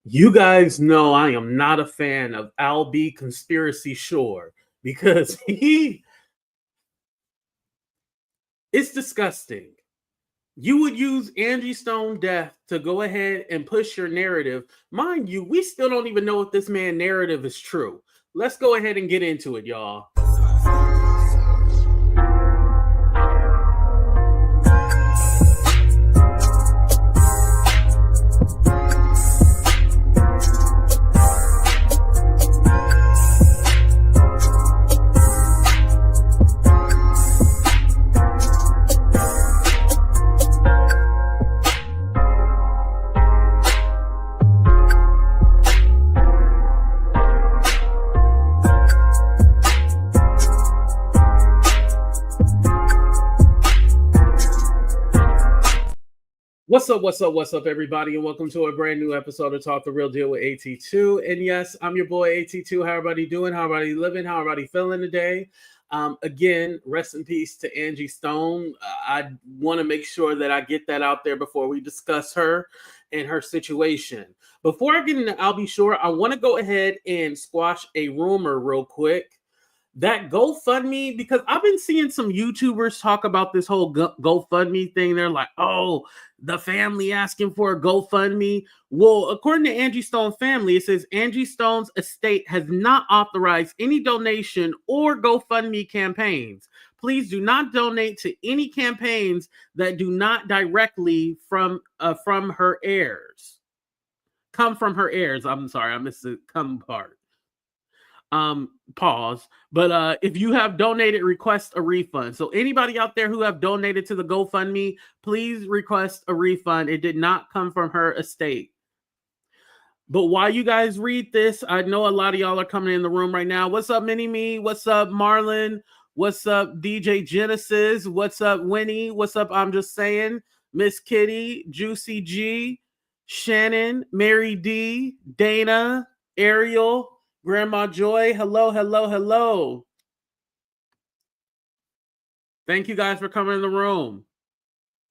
You guys know I am not a fan of Al B. Conspiracy Shore because it's disgusting. You would use Angie Stone death to go ahead and push your narrative. Mind you, we still don't even know if this man narrative is true. Let's go ahead and get into it, y'all. What's up, everybody, and welcome to a brand new episode of Talk the Real Deal with AT2. And yes, I'm your boy AT2. How everybody doing? How everybody living? How everybody feeling today? Again, rest in peace to Angie Stone. I want to make sure that I get that out there before we discuss her and her situation. Before I get into I'll be sure, I want to go ahead and squash a rumor real quick. That GoFundMe, because I've been seeing some YouTubers talk about this whole GoFundMe thing. They're like, oh, the family asking for a GoFundMe. Well, according to Angie Stone family, it says Angie Stone's estate has not authorized any donation or GoFundMe campaigns. Please do not donate to any campaigns that do not directly from her heirs. Come from her heirs. I'm sorry, I missed the come part. Pause. But if you have donated, request a refund. So anybody out there who have donated to the GoFundMe, please request a refund. It did not come from her estate. But while you guys read this, I know a lot of y'all are coming in the room right now. What's up, Mini Me? What's up, Marlon? What's up, DJ Genesis? What's up, Winnie? What's up, I'm Just Saying? Miss Kitty, Juicy G, Shannon, Mary D, Dana, Ariel, Grandma Joy, hello. Thank you guys for coming in the room.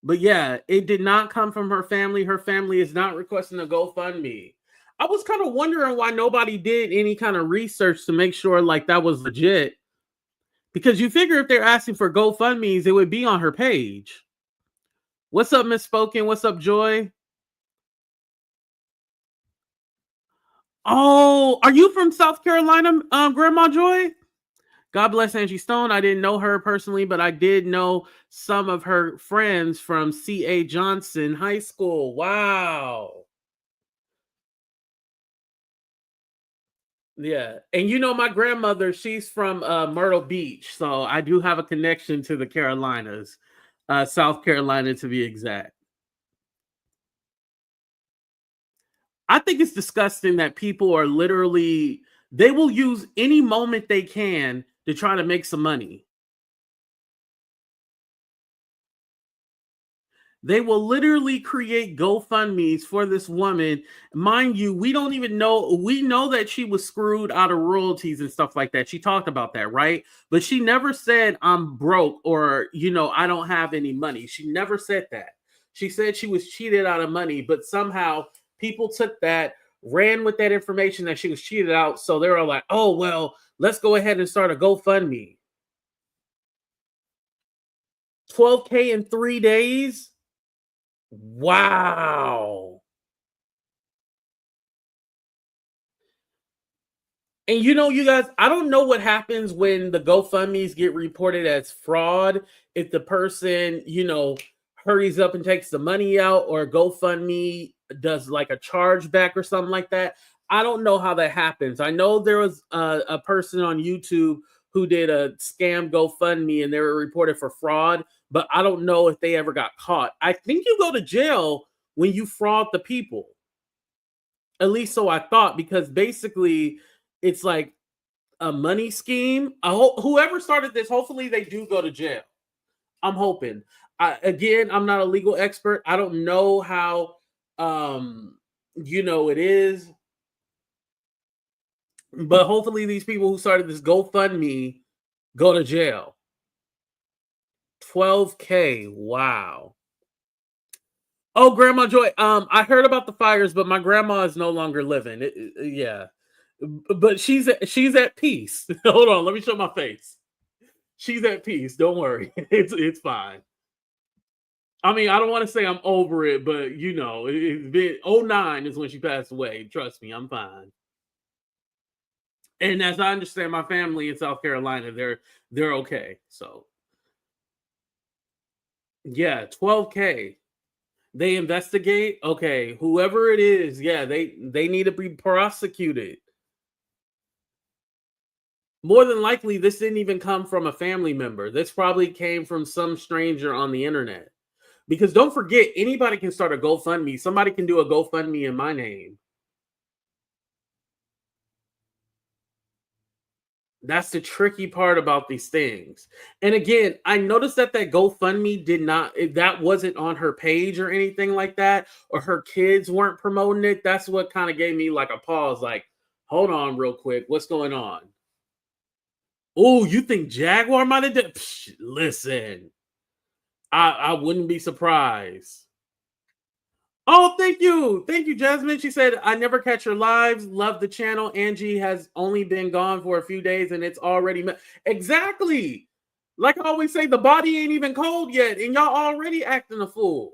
But yeah, it did not come from her family. Her family is not requesting a GoFundMe. I was kind of wondering why nobody did any kind of research to make sure like that was legit. Because you figure if they're asking for GoFundMes, it would be on her page. What's up, Misspoken? What's up, Joy? Oh, are you from South Carolina, Grandma Joy? God bless Angie Stone. I didn't know her personally, but I did know some of her friends from C.A. Johnson High School. Wow. Yeah. And you know, my grandmother, she's from Myrtle Beach. So I do have a connection to the Carolinas, South Carolina to be exact. I think it's disgusting that people are literally, they will use any moment they can to try to make some money. They will literally create GoFundMes for this woman. Mind you, we don't even know. We know that she was screwed out of royalties and stuff like that. She talked about that, right? But she never said, I'm broke or, I don't have any money. She never said that. She said she was cheated out of money, but somehow people took that, ran with that information that she was cheated out. So they were like, oh, well, let's go ahead and start a GoFundMe. 12K in 3 days? Wow. And you guys, I don't know what happens when the GoFundMes get reported as fraud. If the person, hurries up and takes the money out, or GoFundMe does like a chargeback or something like that. I don't know how that happens. I know there was a person on YouTube who did a scam GoFundMe and they were reported for fraud, but I don't know if they ever got caught. I think you go to jail when you fraud the people. At least so I thought, because basically it's like a money scheme. Whoever started this, hopefully they do go to jail. I'm hoping. Again, I'm not a legal expert. I don't know how it is. But hopefully these people who started this GoFundMe go to jail. 12K. Wow. Oh, Grandma Joy. I heard about the fires, but my grandma is no longer living. Yeah, but she's at peace. Hold on, let me show my face. She's at peace. Don't worry, it's fine. I mean, I don't want to say I'm over it, but you know, it's been '09 is when she passed away. Trust me, I'm fine. And as I understand, my family in South Carolina, they're okay. So yeah, 12K. They investigate. Okay, whoever it is, yeah, they need to be prosecuted. More than likely, this didn't even come from a family member. This probably came from some stranger on the internet. Because don't forget, anybody can start a GoFundMe. Somebody can do a GoFundMe in my name. That's the tricky part about these things. And again, I noticed that GoFundMe did not, that wasn't on her page or anything like that, or her kids weren't promoting it. That's what kind of gave me like a pause, like, hold on real quick. What's going on? Oh, you think Jaguar might have done? Listen, I wouldn't be surprised. Oh, thank you, Jasmine. She said, "I never catch her lives. Love the channel. Angie has only been gone for a few days, and it's already exactly like I always say. The body ain't even cold yet, and y'all already acting a fool."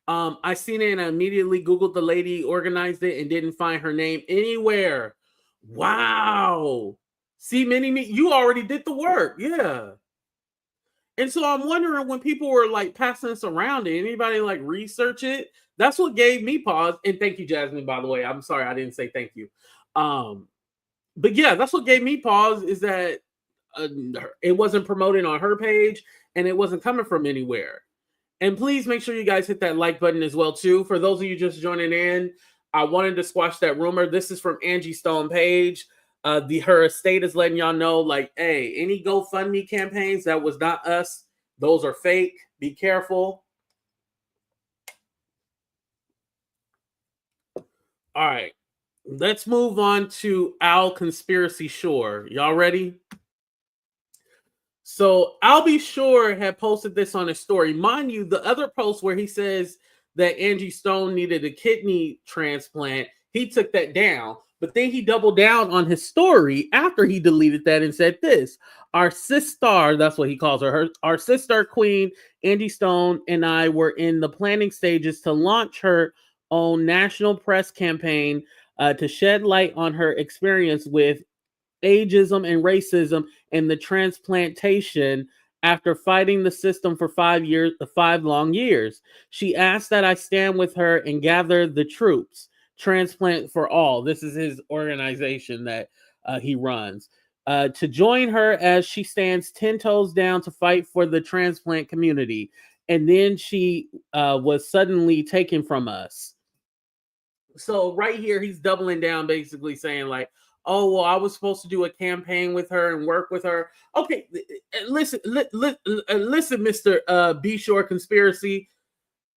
I seen it and I immediately Googled the lady, organized it, and didn't find her name anywhere. Wow. See, mini me, you already did the work. Yeah. And so I'm wondering when people were like passing this around, did anybody like research it? That's what gave me pause. And thank you, Jasmine, by the way. I'm sorry I didn't say thank you. Um, but yeah, that's what gave me pause is that uh, it wasn't promoted on her page and it wasn't coming from anywhere. And please make sure you guys hit that like button as well too. For those of you just joining in, I wanted to squash that rumor. This is from Angie Stone page. Her estate is letting y'all know, like, hey, any GoFundMe campaigns that was not us, those are fake. Be careful. All right, let's move on to Al Conspiracy Shore. Y'all ready? So I'll be sure had posted this on his story. Mind you, the other post where he says that Angie Stone needed a kidney transplant, he took that down. But then he doubled down on his story after he deleted that and said this. Our sister, that's what he calls her, our sister queen, Angie Stone, and I were in the planning stages to launch her own national press campaign to shed light on her experience with ageism and racism and the transplantation after fighting the system for 5 years, 5 long years. She asked that I stand with her and gather the troops. Transplant for All. This is his organization that he runs. To join her as she stands 10 toes down to fight for the transplant community. And then she was suddenly taken from us. So right here he's doubling down, basically saying like, oh well, I was supposed to do a campaign with her and work with her. Okay, listen, listen, Mr. B Shore Conspiracy,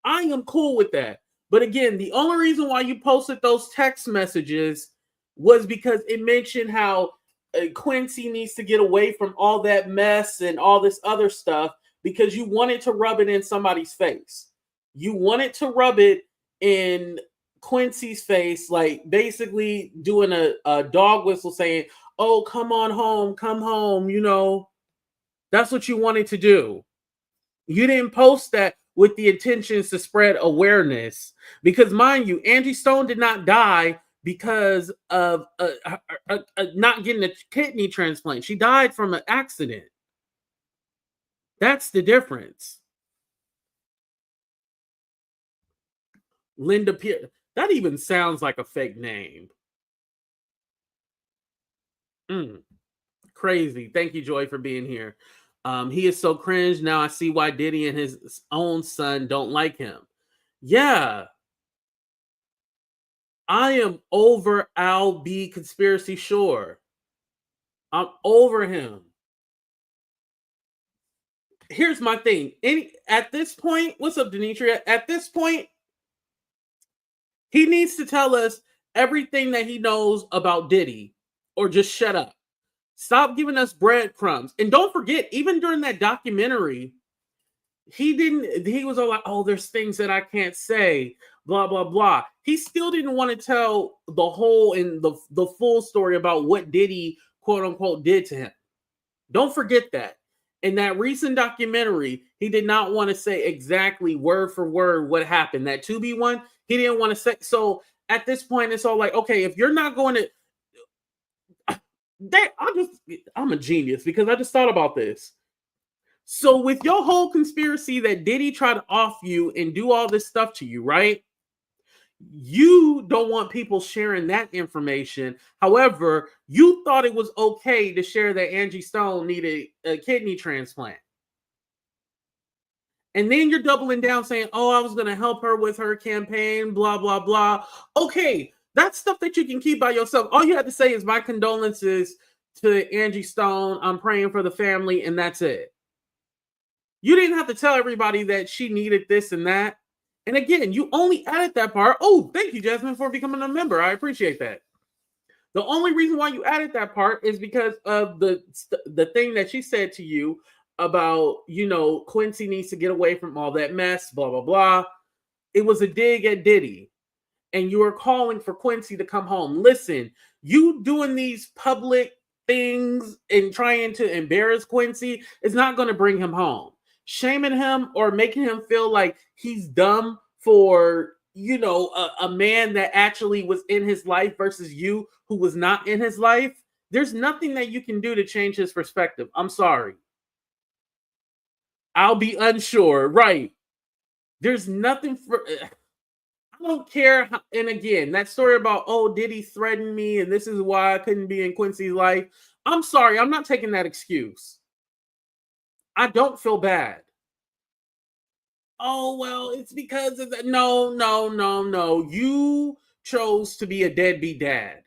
I am cool with that. But again, the only reason why you posted those text messages was because it mentioned how Quincy needs to get away from all that mess and all this other stuff because you wanted to rub it in somebody's face. You wanted to rub it in Quincy's face, like basically doing a dog whistle saying, oh, come home, you know. That's what you wanted to do. You didn't post that with the intentions to spread awareness. Because mind you, Angie Stone did not die because of not getting a kidney transplant. She died from an accident. That's the difference. Linda Pierce. That even sounds like a fake name. Crazy. Thank you, Joy, for being here. He is so cringe. Now I see why Diddy and his own son don't like him. Yeah. I am over Al B Conspiracy Shore. I'm over him. Here's my thing. At this point, what's up, Denitria? At this point, he needs to tell us everything that he knows about Diddy or just shut up. Stop giving us breadcrumbs. And don't forget, even during that documentary, He was all like, oh, there's things that I can't say, blah, blah, blah. He still didn't want to tell the whole and the full story about what Diddy, quote unquote, did to him. Don't forget that. In that recent documentary, he did not want to say exactly word for word what happened. That 2B1, he didn't want to say. So at this point, it's all like, okay, if you're not going to, I'm a genius because I just thought about this. So with your whole conspiracy that Diddy tried to off you and do all this stuff to you, right? You don't want people sharing that information. However, you thought it was okay to share that Angie Stone needed a kidney transplant. And then you're doubling down saying, oh, I was going to help her with her campaign, blah, blah, blah. Okay, that's stuff that you can keep by yourself. All you have to say is my condolences to Angie Stone. I'm praying for the family, and that's it. You didn't have to tell everybody that she needed this and that. And again, you only added that part. Oh, thank you, Jasmine, for becoming a member. I appreciate that. The only reason why you added that part is because of the thing that she said to you about, Quincy needs to get away from all that mess, blah, blah, blah. It was a dig at Diddy. And you were calling for Quincy to come home. Listen, you doing these public things and trying to embarrass Quincy is not going to bring him home. Shaming him or making him feel like he's dumb for, a man that actually was in his life versus you who was not in his life. There's nothing that you can do to change his perspective. I'm sorry. I'll be unsure. Right. There's nothing for... I don't care. And again, that story about, oh, Diddy threatened me and this is why I couldn't be in Quincy's life. I'm sorry. I'm not taking that excuse. I don't feel bad. Oh, well, it's because of that. No, no, no, no. You chose to be a deadbeat dad.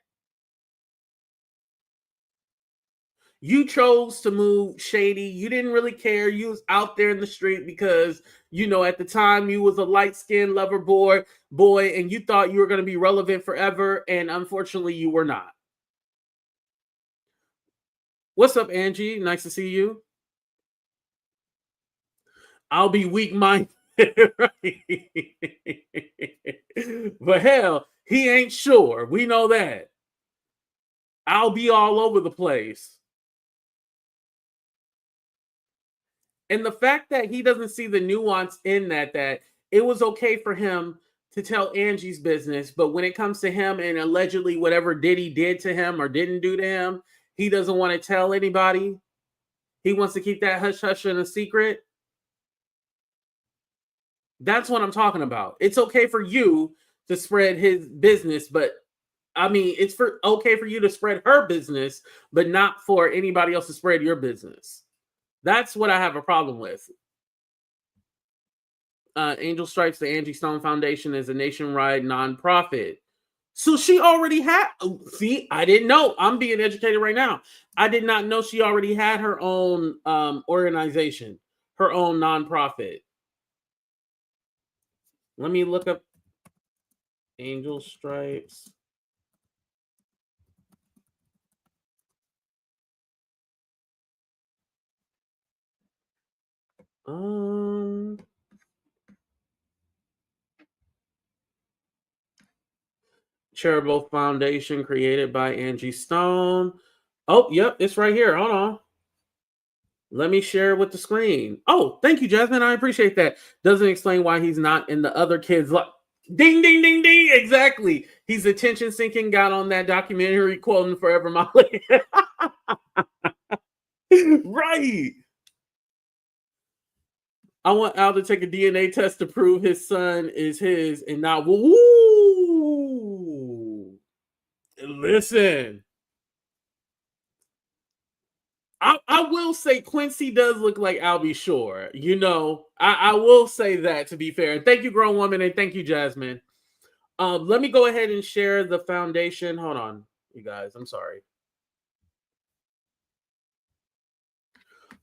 You chose to move shady. You didn't really care. You was out there in the street because, at the time you was a light-skinned lover boy, and you thought you were going to be relevant forever. And unfortunately, you were not. What's up, Angie? Nice to see you. I'll be weak-minded. But hell, he ain't sure. We know that. I'll be all over the place. And the fact that he doesn't see the nuance in that it was okay for him to tell Angie's business, but when it comes to him and allegedly whatever Diddy did to him or didn't do to him, he doesn't want to tell anybody. He wants to keep that hush-hush and a secret. That's what I'm talking about. It's okay for you to spread his business, but it's okay for you to spread her business, but not for anybody else to spread your business. That's what I have a problem with. Angel Stripes, the Angie Stone Foundation, is a nationwide nonprofit. So she already had... See, I didn't know. I'm being educated right now. I did not know she already had her own organization, her own nonprofit. Let me look up Angel Stripes. Charitable foundation created by Angie Stone. Oh, yep, it's right here. Hold on. Let me share it with the screen. Oh, thank you, Jasmine. I appreciate that. Doesn't explain why he's not in the other kids' life. Ding, ding, ding, ding. Exactly. He's attention seeking, got on that documentary quoting Forever Molly. Right. I want Al to take a DNA test to prove his son is his and not... Woo! Listen. I will say Quincy does look like Albie Shore. I will say that, to be fair. And thank you, grown woman, and thank you, Jasmine. Let me go ahead and share the foundation. Hold on, you guys. I'm sorry.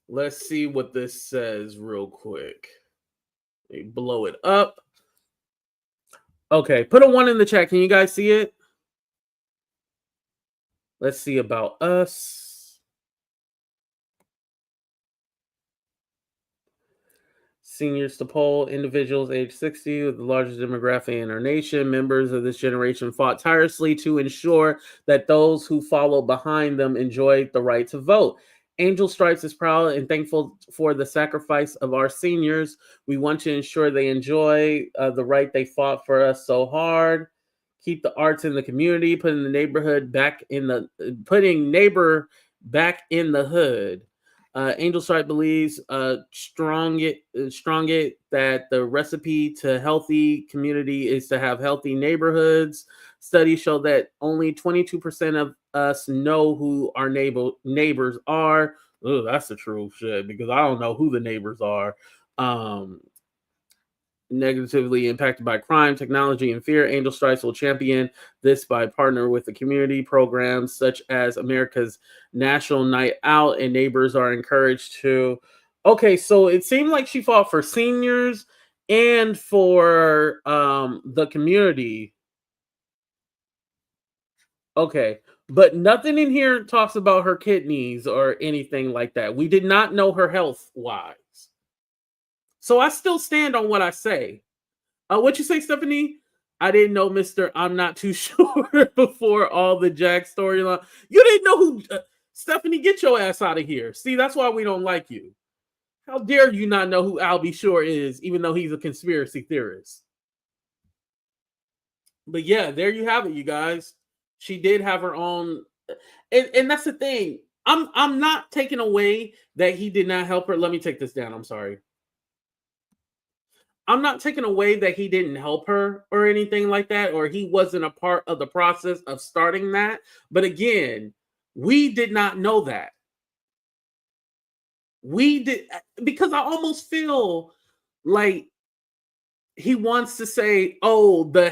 Let's see what this says real quick. Let me blow it up. Okay, put a 1 in the chat. Can you guys see it? Let's see about us. seniors to poll, individuals age 60 with the largest demographic in our nation. Members of this generation fought tirelessly to ensure that those who follow behind them enjoy the right to vote. Angel Stripes is proud and thankful for the sacrifice of our seniors. We want to ensure they enjoy the right they fought for us so hard. Keep the arts in the community, putting neighbor back in the hood. Angel Stripe believes strong it that the recipe to healthy community is to have healthy neighborhoods. Studies show that only 22% of us know who our neighbors are. Ugh, that's the true shit because I don't know who the neighbors are. Negatively impacted by crime, technology, and fear. Angel Stripes will champion this by partnering with the community programs such as America's National Night Out, and neighbors are encouraged to. Okay, so it seemed like she fought for seniors and for the community. Okay, but nothing in here talks about her kidneys or anything like that. We did not know her health wise. So I still stand on what I say. What you say, Stephanie? I didn't know Mr. I'm not too sure before all the Jack storyline. You didn't know who Stephanie, get your ass out of here. See, that's why we don't like you. How dare you not know who Albie Shore is, even though he's a conspiracy theorist? But yeah, there you have it, you guys. She did have her own, and that's the thing. I'm not taking away that he did not help her. Let me take this down. I'm sorry. I'm not taking away that he didn't help her or anything like that, or he wasn't a part of the process of starting that. But again, we did not know that. We did, because I almost feel like he wants to say, "Oh, the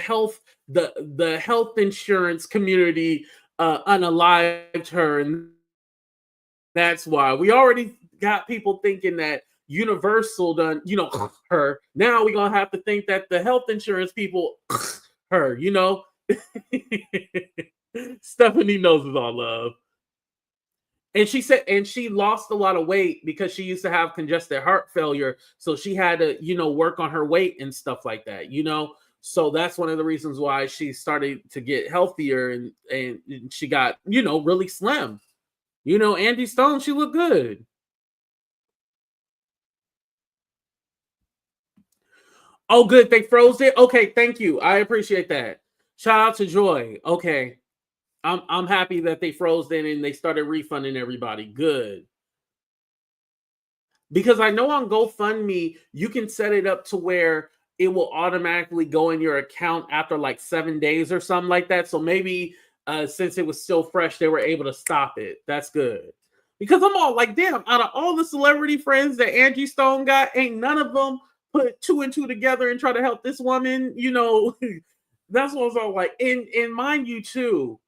health insurance community unalived her," and that's why we already got people thinking that Universal done, her. Now we're gonna have to think that the health insurance people her, Stephanie knows it's all love. And she said, and she lost a lot of weight because she used to have congestive heart failure. So she had to, work on her weight and stuff like that. So that's one of the reasons why she started to get healthier and she got, really slim. Angie Stone, she looked good. Oh, good. They froze it. Okay, thank you. I appreciate that. Shout out to Joy. Okay. I'm happy that they froze it and they started refunding everybody. Good. Because I know on GoFundMe, you can set it up to where it will automatically go in your account after like 7 days or something like that. So maybe since it was still fresh, they were able to stop it. That's good. Because I'm all like, damn, out of all the celebrity friends that Angie Stone got, ain't none of them put two and two together and try to help this woman. That's what I was all like. And mind you, too,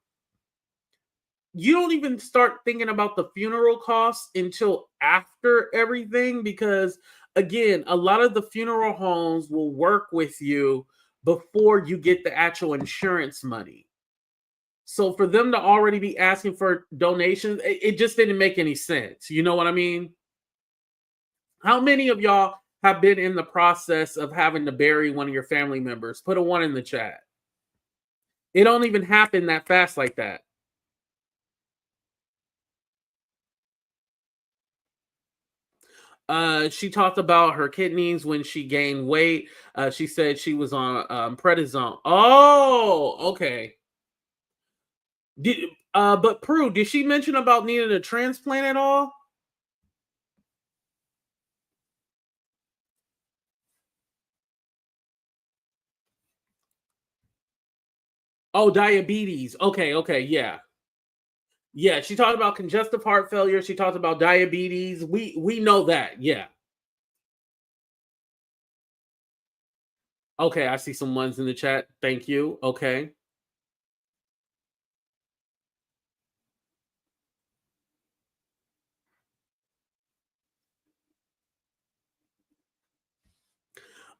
you don't even start thinking about the funeral costs until after everything, because again, a lot of the funeral homes will work with you before you get the actual insurance money. So for them to already be asking for donations, it just didn't make any sense. You know what I mean? How many of y'all have been in the process of having to bury one of your family members? Put a 1 in the chat. It don't even happen that fast like that. She talked about her kidneys when she gained weight. She said she was on prednisone. Oh, okay. But Prue, did she mention about needing a transplant at all? Oh, diabetes. Okay, yeah. Yeah, she talked about congestive heart failure. She talked about diabetes. We know that, yeah. Okay, I see some ones in the chat. Thank you. Okay.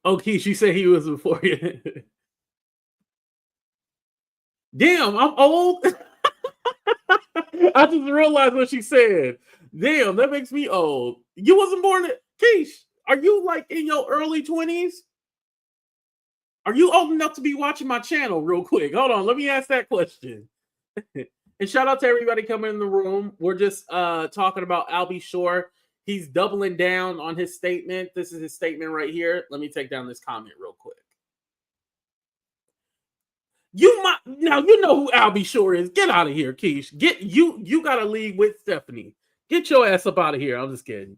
Okay, she said he was before you. Damn, I'm old. I just realized what she said. Damn, that makes me old. You wasn't born at Keish. Are you like in your early 20s? Are you old enough to be watching my channel real quick? Hold on, let me ask that question. And shout out to everybody coming in the room. We're just talking about Albie Shore. He's doubling down on his statement. This is his statement right here. Let me take down this comment real quick. You know who Albie Shore is. Get out of here, Keish. You gotta leave with Stephanie. Get your ass up out of here. I'm just kidding.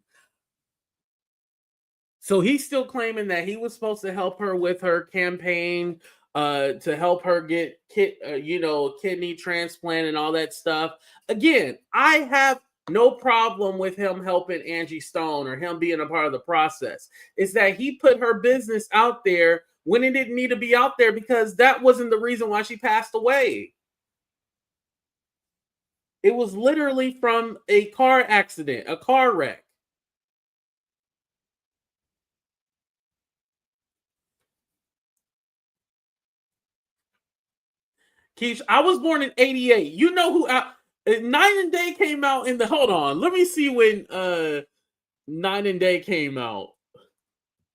So he's still claiming that he was supposed to help her with her campaign, to help her get kidney transplant and all that stuff. Again, I have no problem with him helping Angie Stone or him being a part of the process. It's that he put her business out there when it didn't need to be out there, because that wasn't the reason why she passed away. It was literally from a car accident, a car wreck. Keish, I was born in 88. You know who Night and Day came out in the hold on. Let me see when Night and Day came out.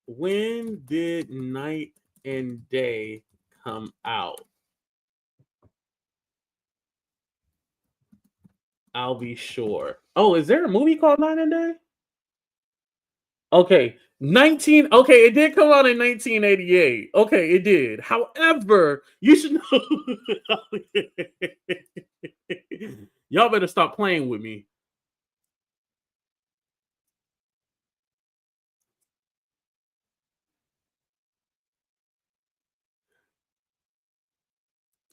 When did Night and Day come out? I'll be sure. Oh, is there a movie called Night and Day? Okay. Okay, it did come out in 1988. Okay, it did. However, you should know y'all better stop playing with me.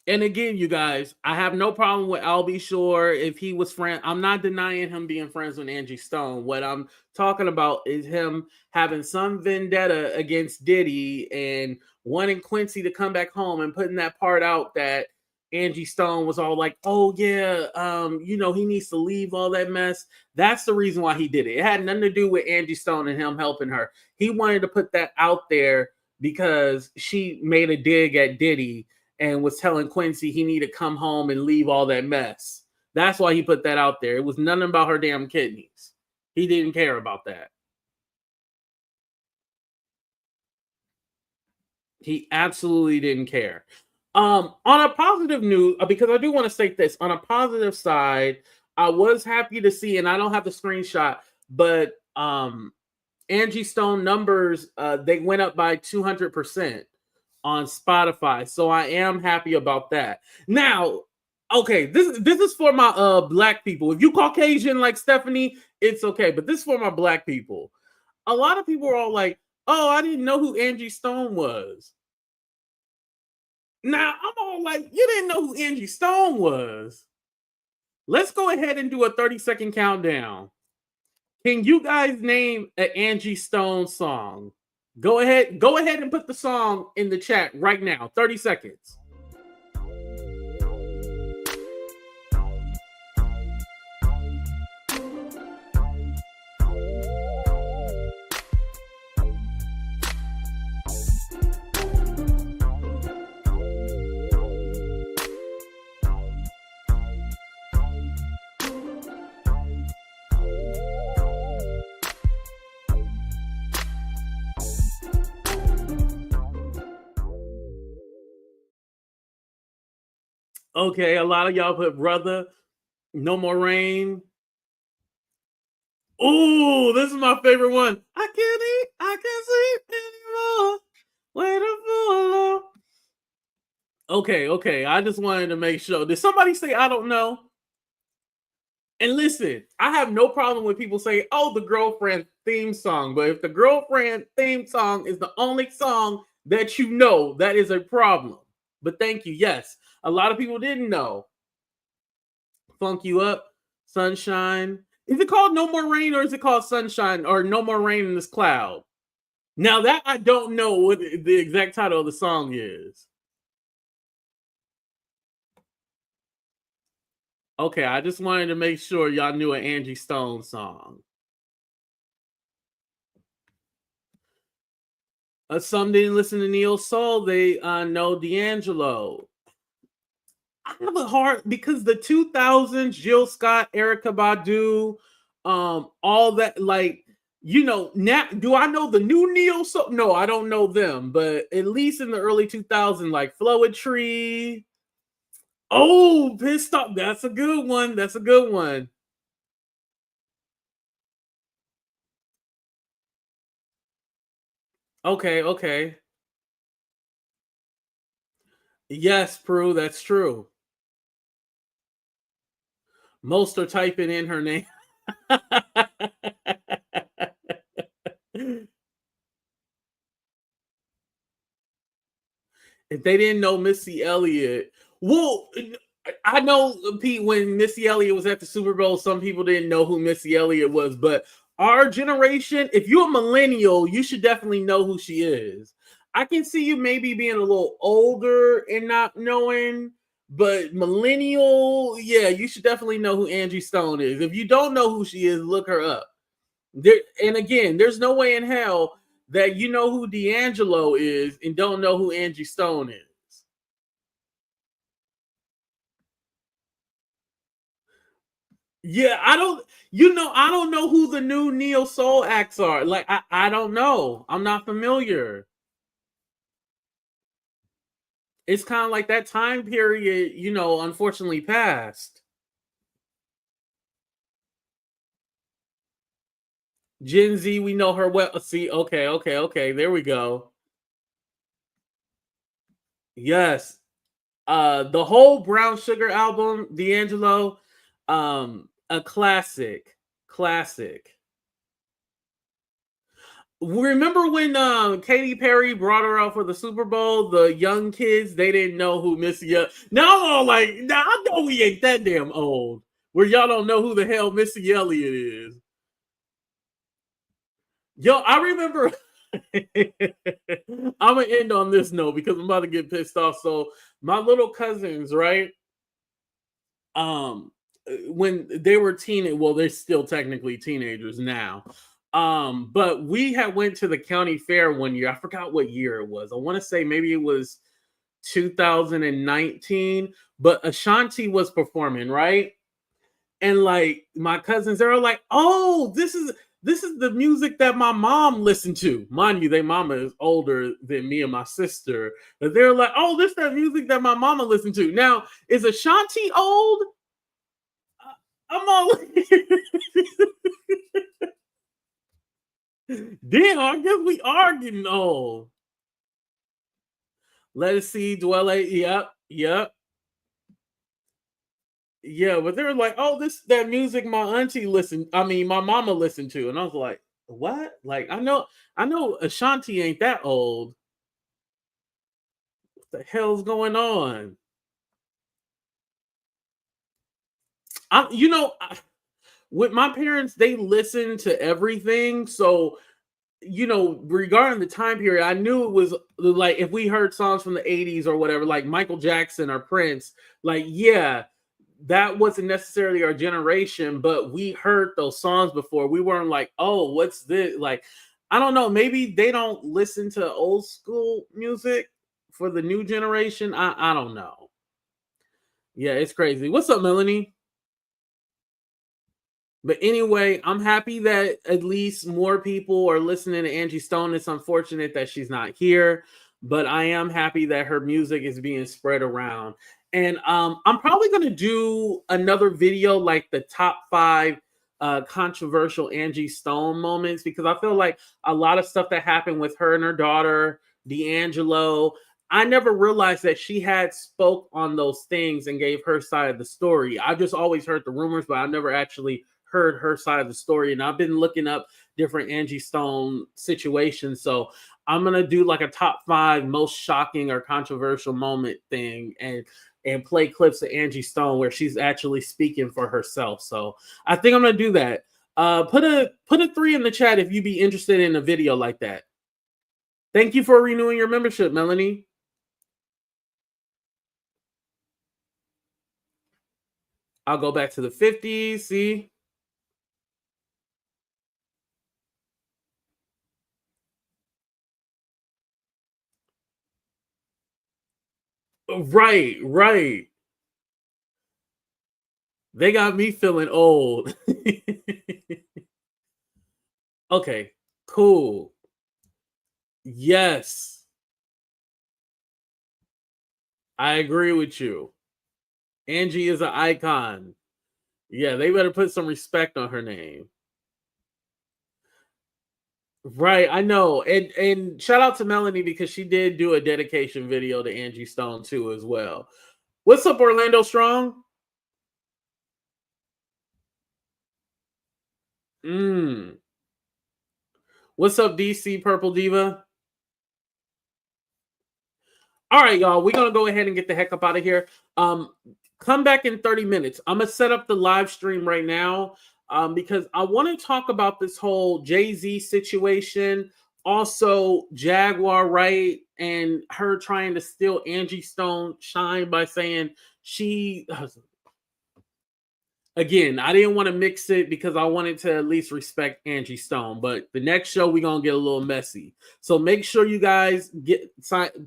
And again, you guys, I have no problem with Albie Shore if he was friend. I'm not denying him being friends with Angie Stone. What I'm talking about is him having some vendetta against Diddy and wanting Quincy to come back home and putting that part out that Angie Stone was all like, "Oh yeah, he needs to leave all that mess." That's the reason why he did it. It had nothing to do with Angie Stone and him helping her. He wanted to put that out there because she made a dig at Diddy and was telling Quincy he needed to come home and leave all that mess. That's why he put that out there. It was nothing about her damn kidneys. He didn't care about that. He absolutely didn't care. On a positive note, because I do want to state this, on a positive side, I was happy to see, and I don't have the screenshot, but Angie Stone numbers, they went up by 200%. On Spotify, so I am happy about that. Now, okay, this is for my black people. If you Caucasian like Stephanie, it's okay, but this is for my black people. A lot of people are all like, "Oh, I didn't know who Angie Stone was." Now I'm all like, "You didn't know who Angie Stone was?" Let's go ahead and do a 30-second countdown. Can you guys name an Angie Stone song? Go ahead and put the song in the chat right now. 30 seconds. Okay, a lot of y'all put Brother, No More Rain. Oh, this is my favorite one. I can't eat, I can't sleep anymore. Waiting for love. Okay. I just wanted to make sure. Did somebody say I don't know? And listen, I have no problem with people saying, "Oh, the girlfriend theme song." But if the girlfriend theme song is the only song that you know, that is a problem. But thank you. Yes, a lot of people didn't know. Funk You Up, Sunshine. Is it called No More Rain or is it called Sunshine or No More Rain in This Cloud? Now that I don't know what the exact title of the song is. Okay, I just wanted to make sure y'all knew an Angie Stone song. Some didn't listen to Neo Soul. They know D'Angelo. I have a hard because the 2000s, Jill Scott, Erykah Badu, all that, like Now do I know the new neo soul? No, I don't know them, but at least in the early 2000s, like Flowetry. Oh, Pissed Off. That's a good one. That's a good one. Okay, okay. Yes, Prue, that's true. Most are typing in her name. If they didn't know Missy Elliott, well, I know, Pete, when Missy Elliott was at the Super Bowl, some people didn't know who Missy Elliott was, but our generation, if you're a millennial, you should definitely know who she is. I can see you maybe being a little older and not knowing, but millennial, yeah, you should definitely know who Angie Stone is. If you don't know who she is, look her up. And again, there's no way in hell that you know who D'Angelo is and don't know who Angie Stone is. Yeah, I don't know who the new neo soul acts are. Like, I don't know. I'm not familiar. It's kind of like that time period, unfortunately passed. Gen Z, we know her well. See, okay, okay, okay. There we go. Yes. The whole Brown Sugar album, D'Angelo, a classic. Classic. Remember when Katy Perry brought her out for the Super Bowl? The young kids, they didn't know who Missy Elliott. Now I'm all like, now I know we ain't that damn old. Where y'all don't know who the hell Missy Elliott is. Yo, I remember. I'm gonna end on this note because I'm about to get pissed off. So my little cousins, right? When they were well, they're still technically teenagers now. But we had went to the county fair one year. I forgot what year it was. I want to say maybe it was 2019, but Ashanti was performing, right? And like my cousins, they were like, "Oh, this is the music that my mom listened to." Mind you, their mama is older than me and my sister. But they're like, "Oh, this is that music that my mama listened to." Now, is Ashanti old? I'm all damn. I guess we are getting old. Let us see, Dwelle. Yep, yep, yeah. But they're like, "Oh, this that music my auntie listened. I mean, my mama listened to," and I was like, "What?" Like, I know, Ashanti ain't that old. What the hell's going on? With my parents, they listen to everything. So regarding the time period, I knew it was like if we heard songs from the 80s or whatever, like Michael Jackson or Prince, like, yeah, that wasn't necessarily our generation, but we heard those songs before. We weren't like, oh, what's this? Like, I don't know. Maybe they don't listen to old school music for the new generation. I don't know. Yeah, it's crazy. What's up, Melanie? But anyway, I'm happy that at least more people are listening to Angie Stone. It's unfortunate that she's not here, but I am happy that her music is being spread around. And I'm probably going to do another video like the top 5 controversial Angie Stone moments because I feel like a lot of stuff that happened with her and her daughter, D'Angelo. I never realized that she had spoke on those things and gave her side of the story. I just always heard the rumors, but I never actually heard her side of the story. And I've been looking up different Angie Stone situations. So I'm gonna do like a top 5 most shocking or controversial moment thing and play clips of Angie Stone where she's actually speaking for herself. So I think I'm gonna do that. Put a 3 in the chat if you'd be interested in a video like that. Thank you for renewing your membership, Melanie. I'll go back to the 50s. See? Right, right. They got me feeling old. Okay, cool. Yes, I agree with you. Angie is an icon. Yeah, they better put some respect on her name. Right, I know. And shout out to Melanie because she did do a dedication video to Angie Stone too as well. What's up, Orlando Strong? Mm. What's up, DC Purple Diva? All right, y'all. We're gonna go ahead and get the heck up out of here. Um, come back in 30 minutes. I'm gonna set up the live stream right now because I want to talk about this whole Jay-Z situation, also Jaguar Wright and her trying to steal Angie Stone shine by saying she again, I didn't want to mix it because I wanted to at least respect Angie Stone. But the next show we're gonna get a little messy. So make sure you guys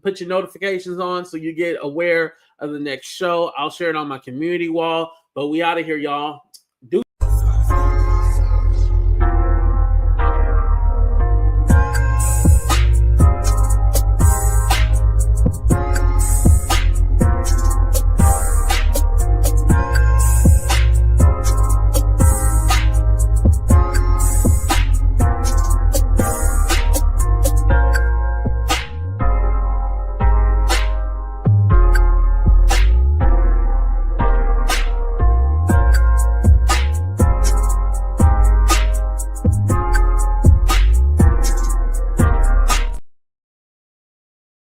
put your notifications on so you get aware of the next show. I'll share it on my community wall. But we out of here, y'all.